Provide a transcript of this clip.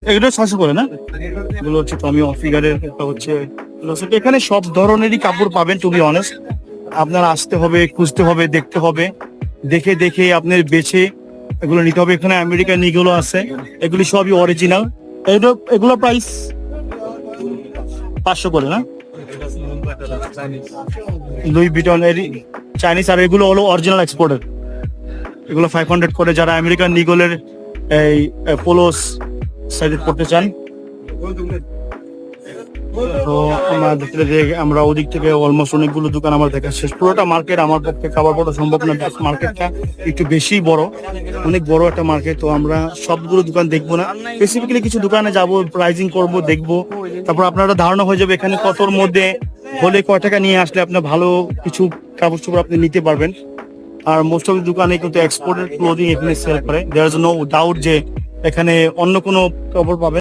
এগুলো 600 করে না? এগুলো হচ্ছে টমি অফিগারের, একটা হচ্ছে এখানে সব ধরনেরই কাপড় পাবেন। টু বি অনেস্ট, আপনার আসতে হবে, খুঁজতে হবে, দেখতে হবে, দেখে দেখে আপনার বেছে এগুলো নিতে হবে। এখানে আমেরিকান ইগুলো আছে, এগুলি সবই অরিজিনাল। এগুলো প্রাইস 500 করে না? লুই ভিটন এর চাইনিজ, আর এগুলো হলো অরিজিনাল এক্সপোর্টের। এগুলো 500 করে, যারা আমেরিকান নিগলের এই পোলোস সাইজে করতে চান। তো আমরা দেখতে আমরা ওদিক থেকে অলমোস্ট অনেকগুলো দোকান আমার দেখা শেষ। পুরোটা মার্কেট আমার পক্ষে কভার করা সম্ভব না, মার্কেটটা একটু বেশি বড়, অনেক বড় একটা মার্কেট। তো আমরা সবগুলো দোকান দেখবো না, স্পেসিফিক্যালি কিছু দোকানে যাব, প্রাইজিং করব, দেখবো, তারপর আপনারা ধারণা হয়ে যাবে এখানে কতর মধ্যে হলে কয় টাকা নিয়ে আসলে আপনি ভালো কিছু কাপড় চোপড় আপনি নিতে পারবেন। আর মোস্ট অফ দোকানে কিন্তু এক্সপোর্টেড ক্লোদিং এখানে সেল করে। দেয়ার ইজ নো ডাউট যে এখানে অন্য কোনো কাপড় পাবেন।